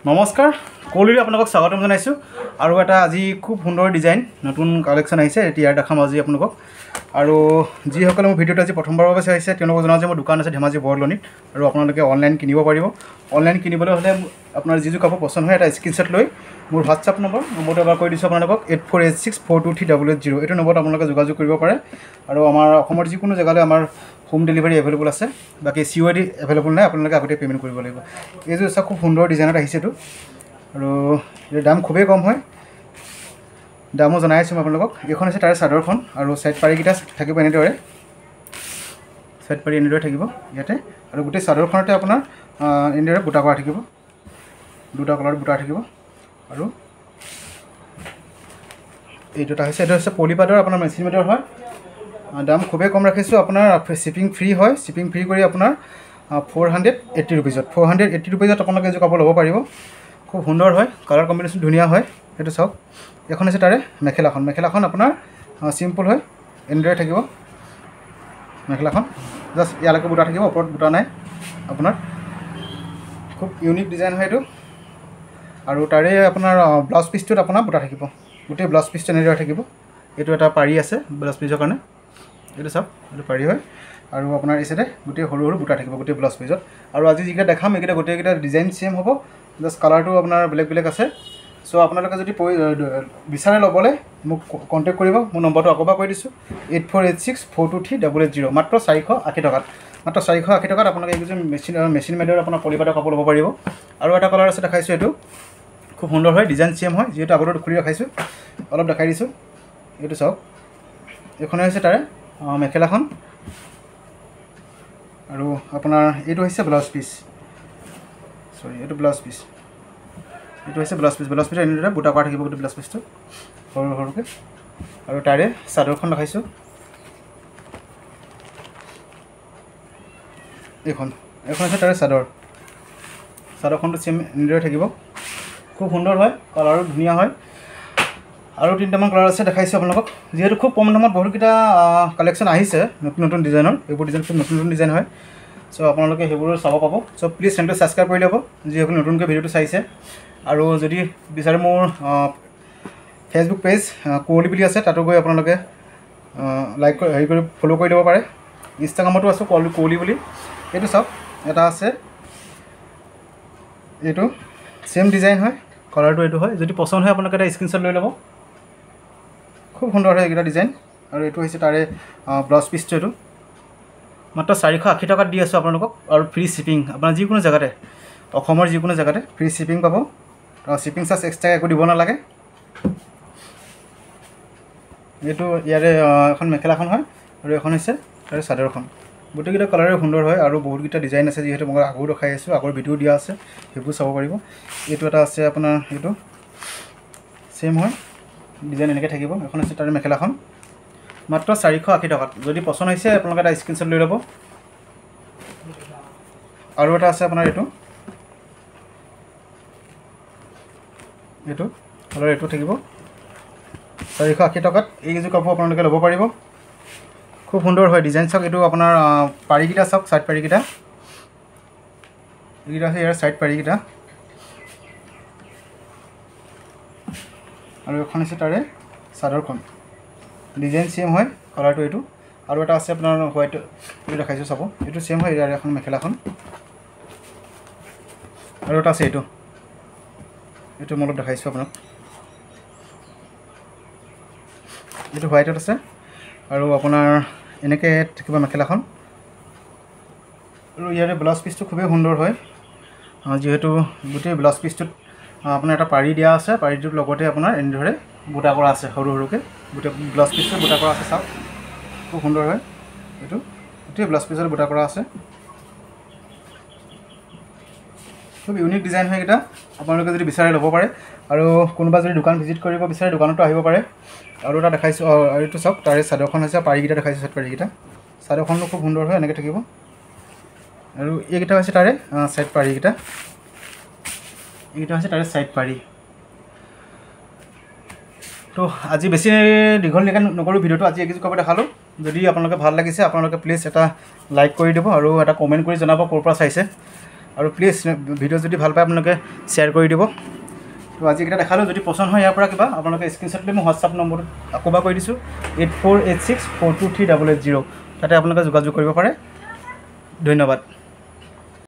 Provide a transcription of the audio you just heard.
নমস্কাৰ কলিৰ আপোনাক স্বাগতম জনাইছো আৰু এটা আজি খুব সুন্দৰ ডিজাইন নতুন কালেকশ্যন আহিছে এতিয়া দেখাম আজি আপোনাক আৰু যিসকলে মোৰ ভিডিওটো আজি প্ৰথমবাৰৰ বাবে চাইছে তেওঁলোকক জনাও যে মোৰ দোকান আছে ধেমাজি বৰলনিত আৰু আপোনালোকে অনলাইন কিনিব পাৰিব অনলাইন কিনিবলৈ হ'লে আপোনাৰ যিটো কাপোৰ পছন্দ হয় এটা স্ক্ৰীনশ্বট লৈ মোৰ হোৱাটছআপ নম্বৰটো এবাৰ কৈ দিছোঁ আপোনালোকক 8486423080 এইটো নম্বৰত আপোনালোকে যোগাযোগ কৰিব পাৰে আৰু আমাৰ অসমৰ যিকোনো জেগালৈ আমাৰ হোম ডেলিভাৰী এভেইলেবল আছে বাকি COD এভেইলেবল নাই আপোনালোকে আগতে পেমেন্ট কৰিব লাগিব এইটো এটা খুব সুন্দৰ ডিজাইনত আহিছে এইটো আৰু এৰ দাম খুবেই কম হয় দামো জনাই আছো আপোনালোকক এখন আছে তাৰ চাদৰখন আৰু সাইড পাৰিকিটা থাকিব এনেদৰে সাইড পাৰি এনেদৰে থাকিব ইয়াতে আৰু গোটেই চাদৰখনতে আপোনাৰ এনেদৰে বুটা কৰা থাকিব দুটা কালাৰ বুটা থাকিব আৰু এইটোটা হৈছে পলিপাডৰ আপোনাৰ মেচিন মেডৰ হয় দাম খুবেই কম ৰাখিছো আপোনাৰ শিপিং ফ্ৰী হয় শিপিং ফ্ৰী কৰি আপোনাৰ 480 रुपीजত 480 रुपीजত আপোনালোকে এই কাপোৰ ল'ব পাৰিব খুব সুন্দৰ হয় কালাৰ কম্বিনেশ্যন ধুনিয়া হয় এটো চাওক এখন আছে তাৰে মেখেলাখন আপোনাৰ সিম্পল হয় এনেদৰে থাকিব মেখেলাখন জাস্ট ইয়ালৈকে বুটা থাকিব ওপৰত বুটা নাই আপোনাৰ খুব ইউনিক ডিজাইন হয় এটো আৰু তাৰে আপোনাৰ ব্লাউজ পিছটোত আপোনাৰ বুটা থাকিব গোটেই ব্লাউজ পিছটো এনেদৰে থাকিব এটো এটা পাৰি আছে ব্লাউজ পিছৰ কাৰণে এটো চাওক এটো পাৰি হয় আৰু আপোনাৰ এসেতে গোটেই হৰু হৰু বুটা থাকিব গোটেই ব্লাউজ পিছত আৰু আজি যিটা দেখাম একেটা গোটেই কেটা ডিজাইন সেম হ'ব জাস্ট কালাৰটো আপোনাৰ বেলেগ আছে সো আপোনালোকে যদি বিচাৰে লবলে মোক কন্টাক্ট কৰিব মোৰ নম্বৰটো আকবা কৈ দিছো 8486423080 মাত্ৰ 480 টকাত মাত্ৰ 480 টকাত আপোনালোকে এই যে মেচিন মেডৰ আপোনাৰ পলিপাডৰ কাপোৰ ল'ব পাৰিব আৰু এটা কালাৰ আছে দেখাইছো এটো খুব সুন্দৰ হয় ডিজাইন সেম হয় যেটো আগতে খুলি ৰাখাইছো অলপ দেখাই দিছো এটো চাওক এখন হৈছে তাৰে মেখেলাখন আৰু আপোনাৰ এটো হৈছে ব্লাউজ পিস সৰি এটো ব্লাউজ পিস এনেদৰে বুটা কৰা থাকিব গোটেই ব্লাউজ পিসটো সৰু সৰুকে আৰু তাৰে চাদৰখন দেখাইছো এখন আছে তাৰে চাদৰখনটো সেম এনেদৰে থাকিব খুব সুন্দৰ হয় কালাৰো ধুনিয়া হয় আৰু তিনটামান কালাৰ আছে দেখাইছো আপোনালোকক যেহেতু খুব কম দামত বহুতকিটা কালেকশ্যন আহিছে নতুন ডিজাইনৰ এইবোৰ ডিজাইন খুব নতুন ডিজাইন হয় সো আপোনালোকে হেবোৰ চাব পাব সো প্লিজ চেনেলটো সাবস্ক্ৰাইব কৰি ল'ব যিসকল নতুনকৈ ভিডিওটো চাইছে আৰু যদি বিচাৰে মোৰ ফেসবুক পেজ কোলি বুলি আছে তাতো গৈ আপোনালোকে লাইক কৰি ফলো কৰি দিব পাৰে ইনষ্টাগ্ৰামতো আছে কোলি বুলি এইটো চাওক এটা আছে এইটো সেম ডিজাইন হয় কালাৰটো এইটো হয় যদি পছন্দ হয় আপোনালোকে এটা স্ক্ৰীনশ্বট লৈ ল'ব খুব সুন্দৰ হয় এটা ডিজাইন আৰু এইটো হৈছে তাৰে ব্লাউজ পিছটো এইটো মাত্ৰ 480 টকাত দি আছো আপোনালোকক আৰু ফ্ৰী শিপিং আপোনাৰ যিকোনো জায়গাতে অসমৰ যিকোনো জায়গাতে ফ্ৰী শিপিং পাব আৰু শিপিং চাৰ্জ এক্সট্ৰা একো দিব নালাগে এইটো ইয়াৰে এখন মেখেলাখন হয় আৰু এখন হৈছে তাৰে চাদৰখন গোটেইকেইটা কালাৰে সুন্দৰ হয় আৰু বহুতকেইটা ডিজাইন আছে যিহেতু মই আগৰ দেখাই আছো আগৰ ভিডিও দিয়া আছে হেবোৰ চাব পাৰিব এইটো এটা আছে আপোনাৰ এইটো সেম হয় ডিজাইন এনেকৈ থাকিব এখন আছে তাৰে মেখেলাখন মাত্ৰ 480 টকাত যদি পছন্দ হৈছে আপোনালোকে এটা স্ক্ৰীনশ্বট লৈ ল'ব আৰু এটা আছে আপোনাৰ এইটো কালাৰ এইটো থাকিব 480 টকাত এই যে কাপোৰ আপোনালোকে ল'ব পাৰিব খুব সুন্দৰ হয় ডিজাইন চাওক এইটো আপোনাৰ পাৰিকিটা চাওক সাইড পাৰিকিটা এইটা আছে ইয়াৰ সাইড পাৰিকিটা আৰু এখন আছে তাৰে চাদৰখন ডিজাইন সেম হয় কালাৰটো এইটো আৰু এটা আছে আপোনাৰ হোৱাইট এইটো দেখাইছো চাব এইটো সেম হয় ইয়াৰ এখন মেখেলাখন আৰু এটা আছে এইটো মই অলপ দেখাইছো আপোনাক এইটো হোৱাইটত আছে আৰু আপোনাৰ এনেকে থাকিব মেখেলাখন আৰু ইয়াৰে ব্লাউজ পিছটো খুবেই সুন্দৰ হয় যেহেতু গোটেই ব্লাউজ পিছটোত আপোনাৰ এটা পাৰি দিয়া আছে পাৰিটোৰ লগতে আপোনাৰ এনেদৰে বুটা কৰা আছে সৰু সৰুকে গোটেই ব্লাউজ পিছটো বুটা কৰা আছে চাওক খুব সুন্দৰ হয় এইটো গোটেই ব্লাউজ পিছৰ বুটা কৰা আছে খুব ইউনিক ডিজাইন হয় এটা আপোনালোকে যদি বিচাৰে ল'ব পাৰে আৰু কোনোবা যদি দোকান ভিজিট কৰিব বিচাৰে দোকানতো আহিব পাৰে আৰু এটা দেখাইছো আৰু এইটো চাওক তাৰে চাদৰখন হৈছে পাৰিকিটা দেখাইছো সাইড পাৰিকিটা চাদৰখনটো খুব সুন্দৰ হয় এনেকৈ থাকিব আৰু এইকেইটা হৈছে তাৰে সাইড পাৰিকিটা এইটা আছে তাৰে সাইড পাৰি তো আজি বেছি দীঘল নকৰো ভিডিওটো আজি একজু কাপোৰ দেখালো যদি আপোনালোকে ভাল লাগিছে আপোনালোকে প্লিজ এটা লাইক কৰি দিব আৰু এটা কমেন্ট কৰি জনাব ক'ৰ পৰা চাইছে আৰু প্লিজ ভিডিঅ' যদি ভাল পায় আপোনালোকে শ্বেয়াৰ কৰি দিব। তো আজি কেইটা দেখালোঁ, যদি পচন্দ হয় ইয়াৰ পৰা কিবা আপোনালোকে স্ক্ৰীনশ্বট লৈ মই হোৱাটছআপ নম্বৰটো আকৌ এবাৰ কৈ দিছোঁ 8486423880, তাতে আপোনালোকে যোগাযোগ কৰিব পাৰে। ধন্যবাদ।